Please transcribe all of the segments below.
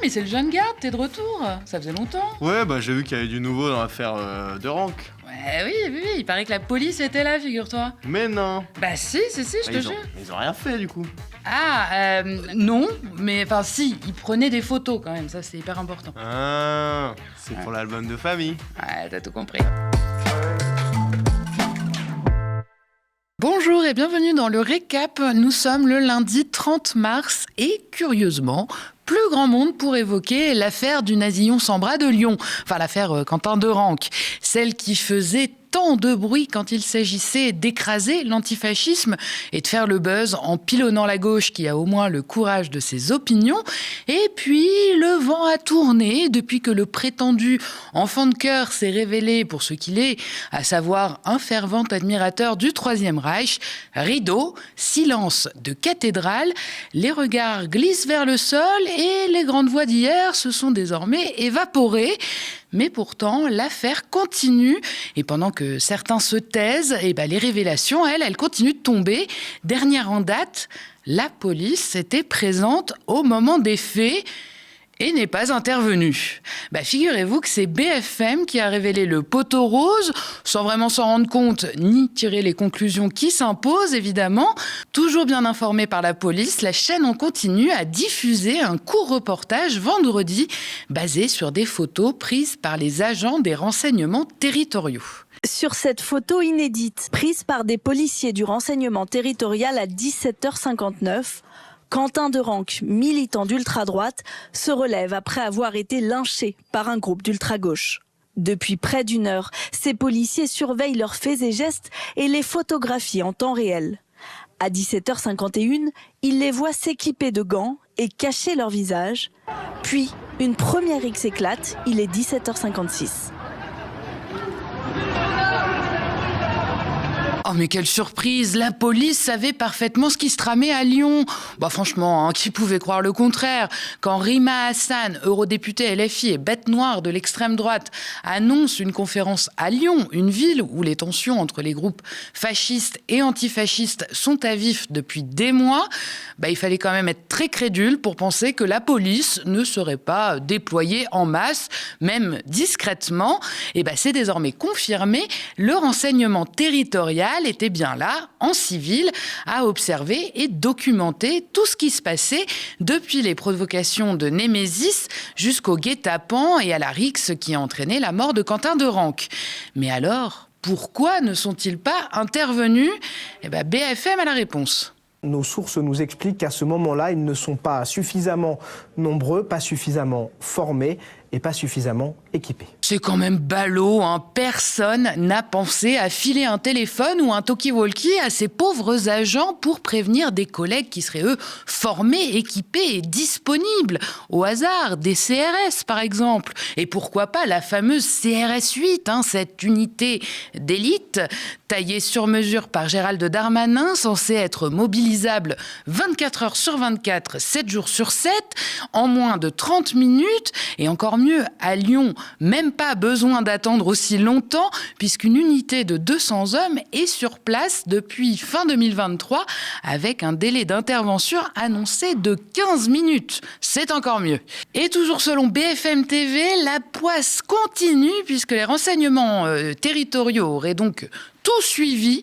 mais c'est le jeune garde, t'es de retour. Ça faisait longtemps. Ouais, bah j'ai vu qu'il y avait du nouveau dans l'affaire de Rank. Ouais, oui, il paraît que la police était là, figure-toi. Mais non. Bah si, je te jure. Ils ont rien fait du coup. Ah, non, mais enfin si, ils prenaient des photos quand même, ça c'est hyper important. Ah, c'est pour l'album de famille. Ouais, t'as tout compris. Bonjour et bienvenue dans le récap. Nous sommes le lundi 30 mars et curieusement, plus grand monde pour évoquer l'affaire du nasillon sans bras de Lyon. Enfin, l'affaire Quentin de Ranc. Celle qui faisait tant de bruit quand il s'agissait d'écraser l'antifascisme et de faire le buzz en pilonnant la gauche qui a au moins le courage de ses opinions. Et puis, le vent a tourné depuis que le prétendu enfant de cœur s'est révélé pour ce qu'il est, à savoir un fervent admirateur du Troisième Reich. Rideau, silence de cathédrale, les regards glissent vers le sol et les grandes voix d'hier se sont désormais évaporées. Mais pourtant, l'affaire continue. Et pendant que certains se taisent, les révélations, elles continuent de tomber. Dernière en date, la police était présente au moment des faits et n'est pas intervenue. Figurez-vous que c'est BFM qui a révélé le poteau rose, sans vraiment s'en rendre compte, ni tirer les conclusions qui s'imposent, évidemment. Toujours bien informée par la police, la chaîne en continu a diffusé un court reportage vendredi, basé sur des photos prises par les agents des renseignements territoriaux. Sur cette photo inédite, prise par des policiers du renseignement territorial à 17h59, Quentin de Ranc, militant d'ultra-droite, se relève après avoir été lynché par un groupe d'ultra-gauche. Depuis près d'une heure, ces policiers surveillent leurs faits et gestes et les photographient en temps réel. À 17h51, ils les voient s'équiper de gants et cacher leur visage. Puis, une première X éclate, il est 17h56. Oh mais quelle surprise! La police savait parfaitement ce qui se tramait à Lyon. Franchement, qui pouvait croire le contraire? Quand Rima Hassan, eurodéputée LFI et bête noire de l'extrême droite, annonce une conférence à Lyon, une ville où les tensions entre les groupes fascistes et antifascistes sont à vif depuis des mois, il fallait quand même être très crédule pour penser que la police ne serait pas déployée en masse, même discrètement. C'est désormais confirmé, le renseignement territorial était bien là, en civil, à observer et documenter tout ce qui se passait depuis les provocations de Némésis jusqu'au guet-apens et à la rixe qui a entraîné la mort de Quentin de Ranc. Mais alors, pourquoi ne sont-ils pas intervenus? BFM a la réponse. Nos sources nous expliquent qu'à ce moment-là, ils ne sont pas suffisamment nombreux, pas suffisamment formés et pas suffisamment équipés. C'est quand même ballot, hein. Personne n'a pensé à filer un téléphone ou un talkie-walkie à ces pauvres agents pour prévenir des collègues qui seraient, eux, formés, équipés et disponibles. Au hasard, des CRS, par exemple. Et pourquoi pas la fameuse CRS 8, cette unité d'élite taillée sur mesure par Gérald Darmanin, censée être mobilisable 24 heures sur 24, 7 jours sur 7, en moins de 30 minutes, et encore mieux, à Lyon, même pas besoin d'attendre aussi longtemps, puisqu'une unité de 200 hommes est sur place depuis fin 2023, avec un délai d'intervention annoncé de 15 minutes. C'est encore mieux. Et toujours selon BFM TV, la poisse continue, puisque les renseignements territoriaux auraient donc tout suivi,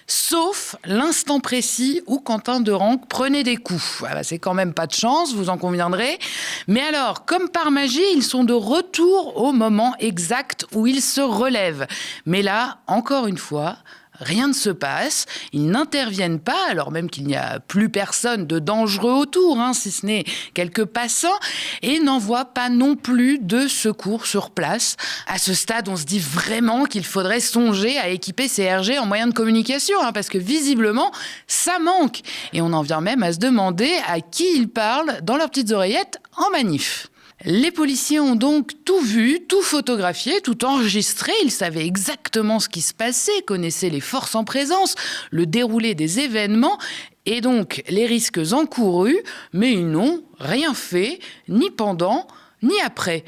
sauf l'instant précis où Quentin de Ranc prenait des coups. C'est quand même pas de chance, vous en conviendrez. Mais alors, comme par magie, ils sont de retour au moment exact où ils se relèvent. Mais là, encore une fois, rien ne se passe, ils n'interviennent pas, alors même qu'il n'y a plus personne de dangereux autour, si ce n'est quelques passants, et n'envoient pas non plus de secours sur place. À ce stade, on se dit vraiment qu'il faudrait songer à équiper CRG en moyens de communication, parce que visiblement, ça manque. Et on en vient même à se demander à qui ils parlent dans leurs petites oreillettes en manif. Les policiers ont donc tout vu, tout photographié, tout enregistré. Ils savaient exactement ce qui se passait, connaissaient les forces en présence, le déroulé des événements et donc les risques encourus, mais ils n'ont rien fait, ni pendant, ni après.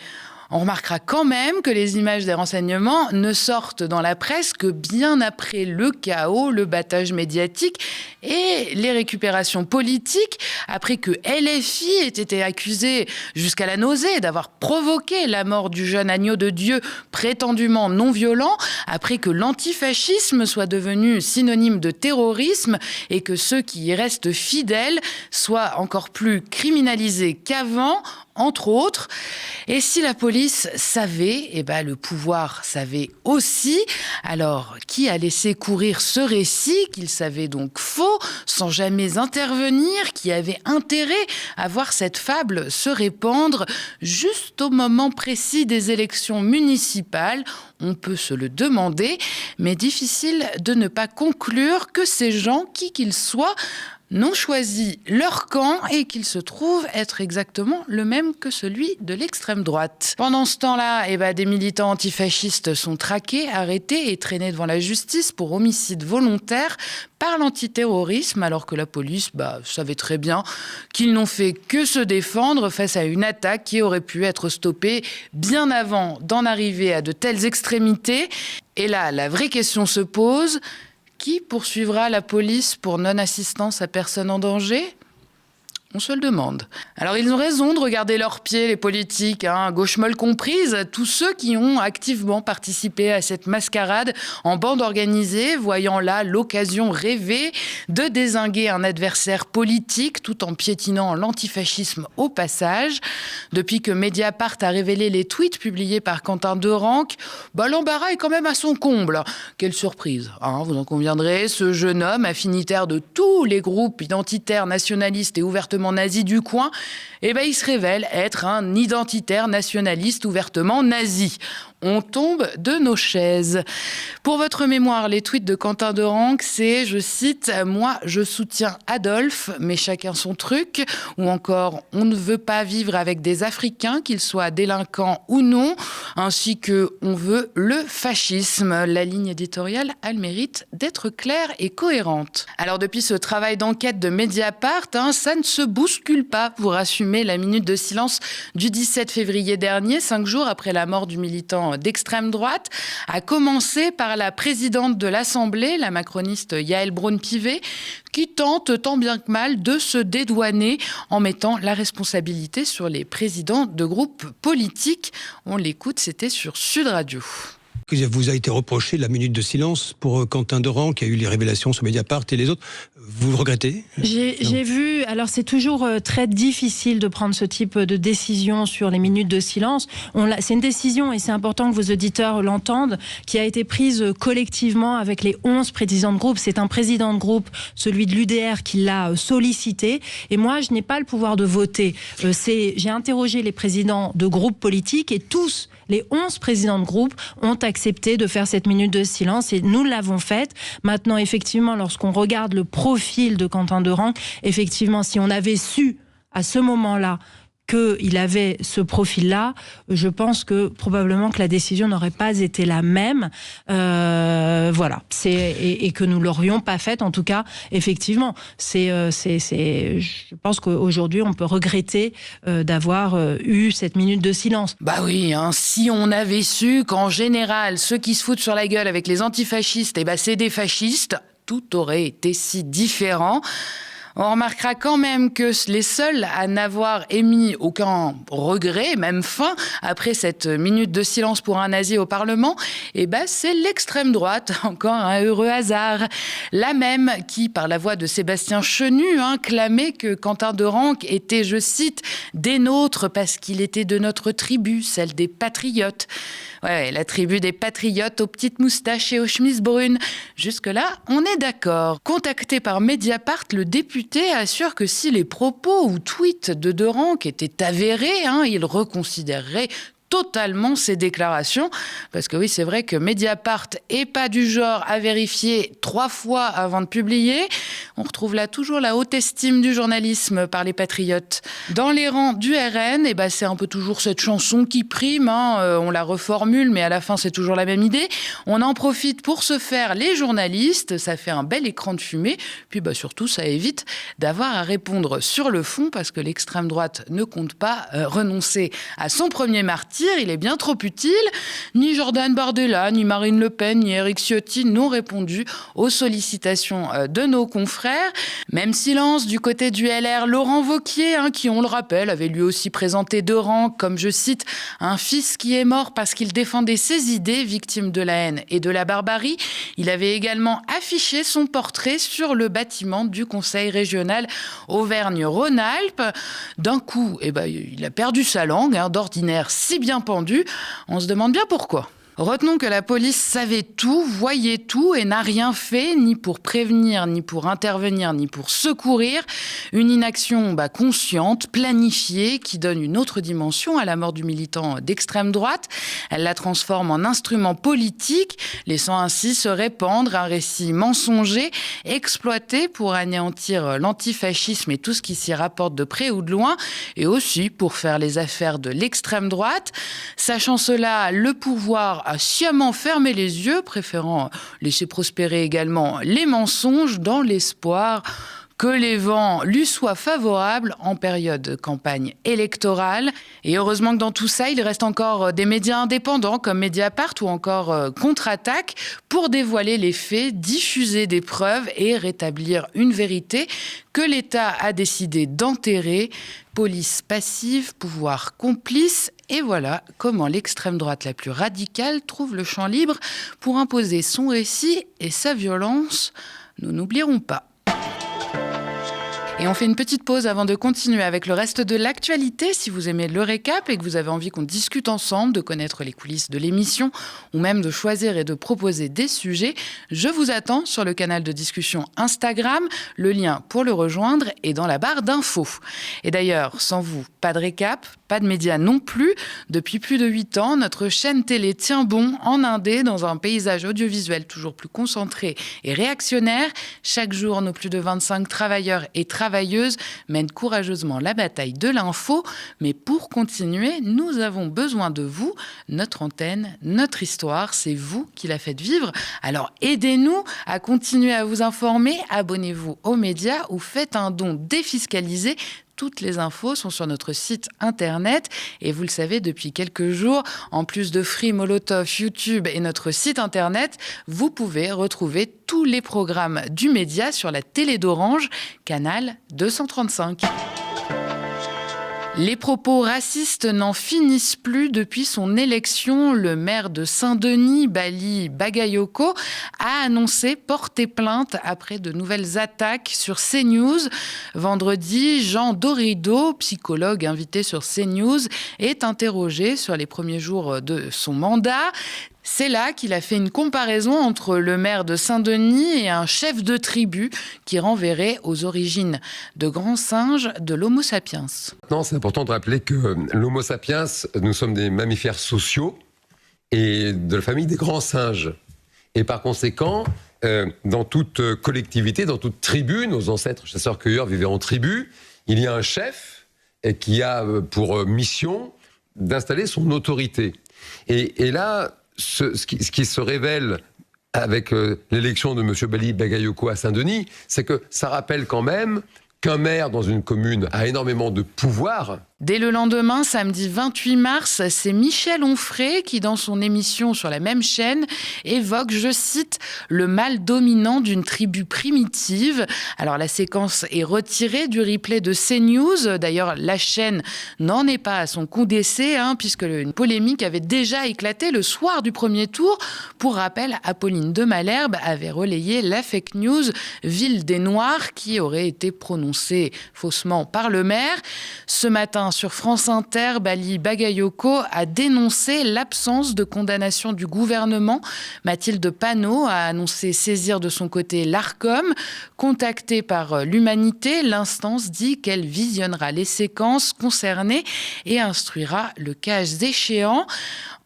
On remarquera quand même que les images des renseignements ne sortent dans la presse que bien après le chaos, le battage médiatique et les récupérations politiques, après que LFI ait été accusé jusqu'à la nausée d'avoir provoqué la mort du jeune agneau de Dieu prétendument non violent, après que l'antifascisme soit devenu synonyme de terrorisme et que ceux qui y restent fidèles soient encore plus criminalisés qu'avant, entre autres. Et si la police savait, le pouvoir savait aussi. Alors, qui a laissé courir ce récit qu'il savait donc faux, sans jamais intervenir, qui avait intérêt à voir cette fable se répandre juste au moment précis des élections municipales? On peut se le demander, mais difficile de ne pas conclure que ces gens, qui qu'ils soient, n'ont choisi leur camp et qu'il se trouve être exactement le même que celui de l'extrême droite. Pendant ce temps-là, des militants antifascistes sont traqués, arrêtés et traînés devant la justice pour homicide volontaire par l'antiterrorisme, alors que la police savait très bien qu'ils n'ont fait que se défendre face à une attaque qui aurait pu être stoppée bien avant d'en arriver à de telles extrémités. Et là, la vraie question se pose: qui poursuivra la police pour non-assistance à personne en danger ? On se le demande. Alors ils ont raison de regarder leurs pieds, les politiques, gauche molle comprise, tous ceux qui ont activement participé à cette mascarade en bande organisée, voyant là l'occasion rêvée de dézinguer un adversaire politique tout en piétinant l'antifascisme au passage. Depuis que Mediapart a révélé les tweets publiés par Quentin Derenque, l'embarras est quand même à son comble. Quelle surprise, vous en conviendrez, ce jeune homme affinitaire de tous les groupes identitaires, nationalistes et ouvertement nazi du coin, il se révèle être un identitaire nationaliste ouvertement nazi. On tombe de nos chaises. Pour votre mémoire, les tweets de Quentin Derenque, c'est, je cite, « Moi, je soutiens Adolphe, mais chacun son truc », ou encore « On ne veut pas vivre avec des Africains, qu'ils soient délinquants ou non », ainsi que « On veut le fascisme ». La ligne éditoriale a le mérite d'être claire et cohérente. Alors depuis ce travail d'enquête de Mediapart, ça ne se bouscule pas pour assumer la minute de silence du 17 février dernier, 5 jours après la mort du militant d'extrême droite, à commencer par la présidente de l'Assemblée, la macroniste Yaël Braun-Pivet, qui tente tant bien que mal de se dédouaner en mettant la responsabilité sur les présidents de groupes politiques. On l'écoute, c'était sur Sud Radio. Que vous a été reproché la minute de silence pour Quentin Derenque, qui a eu les révélations sur Mediapart et les autres. Vous le regrettez ? J'ai vu, alors c'est toujours très difficile de prendre ce type de décision sur les minutes de silence. C'est une décision, et c'est important que vos auditeurs l'entendent, qui a été prise collectivement avec les 11 présidents de groupe. C'est un président de groupe, celui de l'UDR, qui l'a sollicité. Et moi, je n'ai pas le pouvoir de voter. J'ai interrogé les présidents de groupes politiques et tous, les 11 présidents de groupe, ont accepté de faire cette minute de silence et nous l'avons faite. Maintenant, effectivement, lorsqu'on regarde le profil de Quentin Derenque, effectivement, si on avait su à ce moment-là qu'il avait ce profil-là, je pense que probablement que la décision n'aurait pas été la même. Voilà. Et que nous ne l'aurions pas faite, en tout cas, effectivement. Je pense qu'aujourd'hui, on peut regretter d'avoir eu cette minute de silence. Oui, si on avait su qu'en général, ceux qui se foutent sur la gueule avec les antifascistes, c'est des fascistes, tout aurait été si différent. On remarquera quand même que les seuls à n'avoir émis aucun regret, même faim, après cette minute de silence pour un nazi au Parlement, c'est l'extrême droite, encore un heureux hasard. La même qui, par la voix de Sébastien Chenu, clamait que Quentin Derenque était, je cite, « des nôtres parce qu'il était de notre tribu, celle des patriotes ». Ouais, la tribu des patriotes aux petites moustaches et aux chemises brunes. Jusque-là, on est d'accord. Contacté par Mediapart, le député assure que si les propos ou tweets de Derenque étaient avérés, il reconsidérerait totalement ces déclarations. Parce que oui, c'est vrai que Mediapart est pas du genre à vérifier 3 fois avant de publier. On retrouve là toujours la haute estime du journalisme par les patriotes. Dans les rangs du RN, c'est un peu toujours cette chanson qui prime. On la reformule, mais à la fin, c'est toujours la même idée. On en profite pour se faire les journalistes. Ça fait un bel écran de fumée. Puis surtout, ça évite d'avoir à répondre sur le fond, parce que l'extrême droite ne compte pas renoncer à son premier martyr, partir, il est bien trop utile. Ni Jordan Bardella, ni Marine Le Pen, ni Éric Ciotti n'ont répondu aux sollicitations de nos confrères. Même silence du côté du LR, Laurent Wauquiez, qui, on le rappelle, avait lui aussi présenté de rang, comme je cite, un fils qui est mort parce qu'il défendait ses idées, victime de la haine et de la barbarie. Il avait également affiché son portrait sur le bâtiment du Conseil régional Auvergne-Rhône-Alpes. D'un coup, il a perdu sa langue, d'ordinaire si bien pendue. On se demande bien pourquoi. Retenons que la police savait tout, voyait tout et n'a rien fait, ni pour prévenir, ni pour intervenir, ni pour secourir. Une inaction consciente, planifiée, qui donne une autre dimension à la mort du militant d'extrême droite. Elle la transforme en instrument politique, laissant ainsi se répandre un récit mensonger, exploité pour anéantir l'antifascisme et tout ce qui s'y rapporte de près ou de loin, et aussi pour faire les affaires de l'extrême droite. Sachant cela, le pouvoir a sciemment fermé les yeux, préférant laisser prospérer également les mensonges dans l'espoir que les vents lui soient favorables en période de campagne électorale. Et heureusement que dans tout ça, il reste encore des médias indépendants comme Mediapart ou encore Contre-Attaque pour dévoiler les faits, diffuser des preuves et rétablir une vérité que l'État a décidé d'enterrer. Police passive, pouvoir complice, et voilà comment l'extrême droite la plus radicale trouve le champ libre pour imposer son récit et sa violence. Nous n'oublierons pas. Et on fait une petite pause avant de continuer avec le reste de l'actualité. Si vous aimez le récap et que vous avez envie qu'on discute ensemble, de connaître les coulisses de l'émission ou même de choisir et de proposer des sujets, je vous attends sur le canal de discussion Instagram. Le lien pour le rejoindre est dans la barre d'infos. Et d'ailleurs, sans vous, pas de récap, pas de médias non plus. Depuis plus de 8 ans, notre chaîne télé tient bon en indé dans un paysage audiovisuel toujours plus concentré et réactionnaire. Chaque jour, nos plus de 25 travailleurs et travailleuses mènent courageusement la bataille de l'info. Mais pour continuer, nous avons besoin de vous. Notre antenne, notre histoire, c'est vous qui la faites vivre. Alors aidez-nous à continuer à vous informer. Abonnez-vous aux médias ou faites un don défiscalisé. Toutes les infos sont sur notre site internet et vous le savez, depuis quelques jours, en plus de Free, Molotov, YouTube et notre site internet, vous pouvez retrouver tous les programmes du média sur la télé d'Orange, canal 235. Les propos racistes n'en finissent plus depuis son élection. Le maire de Saint-Denis, Bali Bagayoko, a annoncé porter plainte après de nouvelles attaques sur CNews. Vendredi, Jean Dorido, psychologue invité sur CNews, est interrogé sur les premiers jours de son mandat. C'est là qu'il a fait une comparaison entre le maire de Saint-Denis et un chef de tribu qui renverrait aux origines de grands singes de l'Homo sapiens. Non, c'est important de rappeler que l'Homo sapiens, nous sommes des mammifères sociaux et de la famille des grands singes. Et par conséquent, dans toute collectivité, dans toute tribu, nos ancêtres chasseurs-cueilleurs vivaient en tribu, il y a un chef qui a pour mission d'installer son autorité. Et là, ce qui se révèle avec l'élection de M. Bali Bagayoko à Saint-Denis, c'est que ça rappelle quand même qu'un maire dans une commune a énormément de pouvoir. Dès le lendemain, samedi 28 mars, c'est Michel Onfray qui, dans son émission sur la même chaîne, évoque, je cite, le mal dominant d'une tribu primitive. Alors la séquence est retirée du replay de CNews. D'ailleurs, la chaîne n'en est pas à son coup d'essai, puisque une polémique avait déjà éclaté le soir du premier tour. Pour rappel, Apolline de Malherbe avait relayé la fake news « Ville des Noirs » qui aurait été prononcée faussement par le maire. Ce matin, sur France Inter, Bali Bagayoko a dénoncé l'absence de condamnation du gouvernement. Mathilde Panot a annoncé saisir de son côté l'Arcom. Contactée par l'Humanité, l'instance dit qu'elle visionnera les séquences concernées et instruira le cas échéant.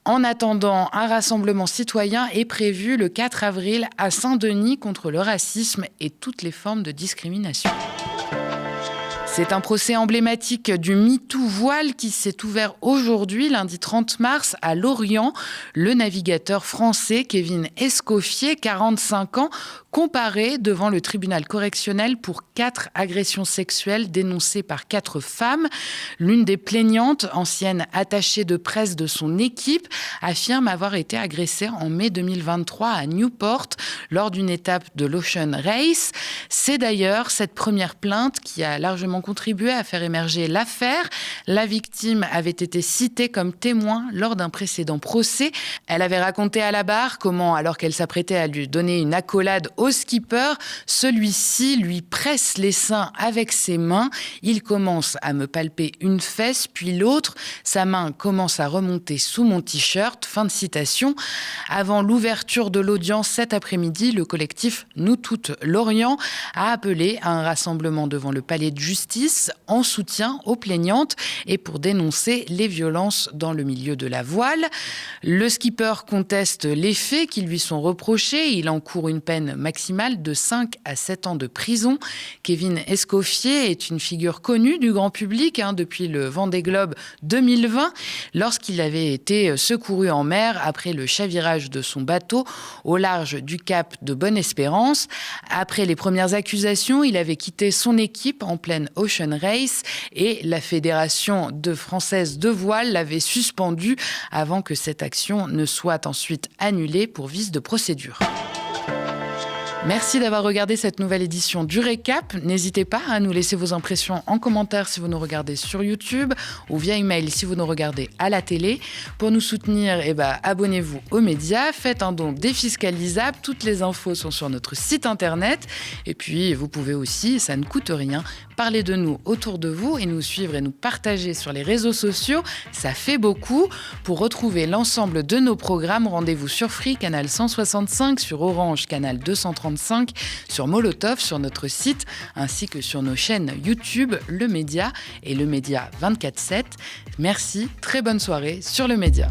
En attendant, un rassemblement citoyen est prévu le 4 avril à Saint-Denis contre le racisme et toutes les formes de discrimination. C'est un procès emblématique du MeToo voile qui s'est ouvert aujourd'hui, lundi 30 mars, à Lorient. Le navigateur français Kevin Escoffier, 45 ans, comparée devant le tribunal correctionnel pour 4 agressions sexuelles dénoncées par 4 femmes. L'une des plaignantes, ancienne attachée de presse de son équipe, affirme avoir été agressée en mai 2023 à Newport lors d'une étape de l'Ocean Race. C'est d'ailleurs cette première plainte qui a largement contribué à faire émerger l'affaire. La victime avait été citée comme témoin lors d'un précédent procès. Elle avait raconté à la barre comment, alors qu'elle s'apprêtait à lui donner une accolade au skipper, celui-ci lui presse les seins avec ses mains. Il commence à me palper une fesse, puis l'autre. Sa main commence à remonter sous mon t-shirt. Fin de citation. Avant l'ouverture de l'audience cet après-midi, le collectif Nous Toutes Lorient a appelé à un rassemblement devant le palais de justice en soutien aux plaignantes et pour dénoncer les violences dans le milieu de la voile. Le skipper conteste les faits qui lui sont reprochés. Il encourt une peine maximale de 5 à 7 ans de prison. Kevin Escoffier est une figure connue du grand public depuis le Vendée Globe 2020, lorsqu'il avait été secouru en mer après le chavirage de son bateau au large du cap de Bonne-Espérance. Après les premières accusations, il avait quitté son équipe en pleine Ocean Race et la Fédération française de voile l'avait suspendu avant que cette action ne soit ensuite annulée pour vice de procédure. Merci d'avoir regardé cette nouvelle édition du Récap. N'hésitez pas à nous laisser vos impressions en commentaire si vous nous regardez sur YouTube ou via email si vous nous regardez à la télé. Pour nous soutenir, abonnez-vous aux médias, faites un don défiscalisable. Toutes les infos sont sur notre site internet. Et puis, vous pouvez aussi, ça ne coûte rien, parler de nous autour de vous et nous suivre et nous partager sur les réseaux sociaux. Ça fait beaucoup. Pour retrouver l'ensemble de nos programmes, rendez-vous sur Free, canal 165, sur Orange, canal 235, sur Molotov, sur notre site, ainsi que sur nos chaînes YouTube, Le Média et Le Média 24/7. Merci, très bonne soirée sur Le Média.